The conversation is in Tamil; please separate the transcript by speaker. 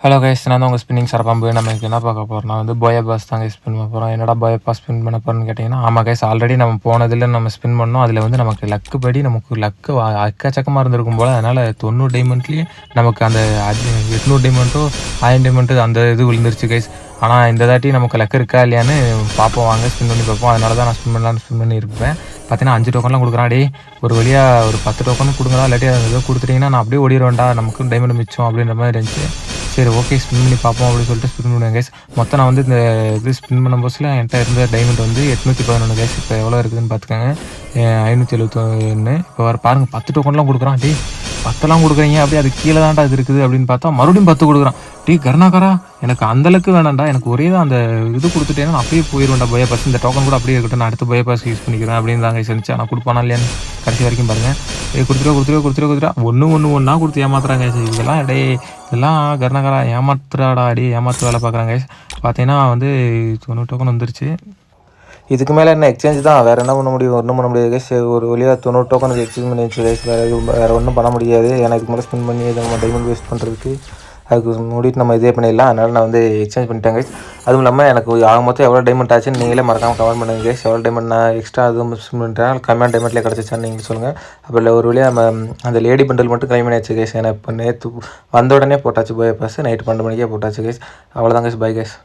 Speaker 1: ஹலோ கைஸ், நான் தான் உங்கள் ஸ்பின்னிங் சரப்பாம்பு. நம்ம என்ன பார்க்க போகிறோம்னா போயா பாஸ் தாங்க ஸ்பின் பண்ண போகிறோம். என்னடா போயா பாஸ் ஸ்பின் பண்ண போகிறோன்னு கேட்டிங்கன்னா, ஆமாம் கைஸ், ஆல்ரெடி நம்ம போனதில் நம்ம ஸ்பின் பண்ணோம். அதில் நமக்கு லக்கு படி நமக்கு லக்கு அக்கச்சக்கமாக இருந்திருக்கும் போல். அதனால் 90 டைமண்ட்லேயே நமக்கு அந்த 800 டைமண்ட்டோ 1000 டைமண்ட்டு அந்த இது விழுந்துருச்சு கைஸ். ஆனால் இந்த தாட்டி நமக்கு லக்கு இருக்கா இல்லையான்னு பார்ப்போம், வாங்க ஸ்பின் பண்ணி பார்ப்போம். அதனால தான் நான் ஸ்பின் பண்ணி இருப்பேன். பார்த்தீங்கன்னா 5 டோக்கன்லாம் கொடுக்குறான். டே ஒரு வழியாக ஒரு 10 டோக்கன் கொடுங்கடா, இல்லாட்டி அது ஏதோ கொடுத்துட்டிங்கன்னா நான் அப்படியே ஓடிடுவேன்டா, நமக்கு டைமண்ட் மிச்சம் அப்படின்ற மாதிரி இருந்துச்சு. சரி, ஓகே, ஸ்பின் பண்ணி பார்ப்போம் அப்படின்னு சொல்லிட்டு ஸ்பின் பண்ணுவேன் கைஸ். மொத்தம் நான் இந்த இது ஸ்பின் பண்ணும் போஸ்ட்டில் என்கிட்ட இருந்த டைமண்ட் 811 கைஸ். இப்போ எவ்வளோ இருக்குதுன்னு பார்த்துக்கோங்க, 571. இப்போ வர பாருங்கள், 10 டோக்கன்லாம் கொடுக்குறான். டே 10லாம் கொடுக்குறீங்க, அப்படியே அது கீழே தான்டா இது இருக்குது அப்படின்னு பார்த்தா மறுபடியும் 10 கொடுக்குறான். டே கருணாகரா, எனக்கு அந்தளவுக்கு வேணாண்டா, எனக்கு ஒரே தான் அந்த இது கொடுத்துட்டேன்னா நான் அப்படியே போயிடுவேன்டா. போயா பாஸ் இந்த டோக்கன் கூட அப்படியே இருக்கட்டும், நான் அடுத்து போயா பாஸ் யூஸ் பண்ணிக்கிறேன் அப்படின்னு தாங்க இருந்துச்சு. ஆனால் கொடுப்பானா இல்லையான்னு கடைசி வரைக்கும் பாருங்கள். கொடுத்துருவா ஒன்றா கொடுத்து ஏமாத்துறாங்க. இதெல்லாம் இதெல்லாம் கருணாகரா ஏமாத்துறாடா, ஏமாத்து வேலை பார்க்குறாங்க. பார்த்தீங்கன்னா 90 டோக்கன் வந்துருச்சு. இதுக்கு மேலே என்ன எக்ஸ்சேஞ்ச் தான், வேறு என்ன பண்ண முடியும்? ஒன்றும் பண்ண முடியாது கைஸ். ஒரு வழியாக 90 டோக்கனுக்கு எக்ஸ்சேஞ்ச் பண்ணி வச்சு கைஸ். வேறு ஒன்றும் பண்ண முடியாது. ஏன்னா இதுக்கு மேலே ஸ்பின் பண்ணி நம்ம டைமண்ட் வேஸ்ட் பண்ணுறதுக்கு அதுக்கு மூடிட்டு நம்ம இதே பண்ணிடலாம். அதனால் நான் எக்ஸ்சேஞ்ச் பண்ணிட்டேன் கைஸ். அதுவும் இல்லாமல் எனக்கு ஆக மொத்தம் எவ்வளோ டைமண்ட் ஆச்சுன்னு நீங்களே மறக்காமல் கமெண்ட் பண்ணுங்க கைஸ். எவ்வளோ டைமண்ட் நான் எக்ஸ்ட்ரா அதுவும் ஸ்பின் பண்ணிட்டேன், கம்மியான டைமண்ட்லேயே கிடச்சிச்சான்னு நீங்கள் சொல்லுங்கள். அப்போ இல்லை, ஒரு வழியாக நம்ம அந்த லேடி பண்டல் மட்டும் கிளைம் பண்ணியாச்சு கைஸ். ஏன்னா இப்போ நேற்று வந்த உடனே போட்டாச்சு போயா பாஸ், நைட்டு 12 மணிக்கே போட்டாச்சு கைஸ். அவ்வளோதான் கைஸ், பை கைஸ்.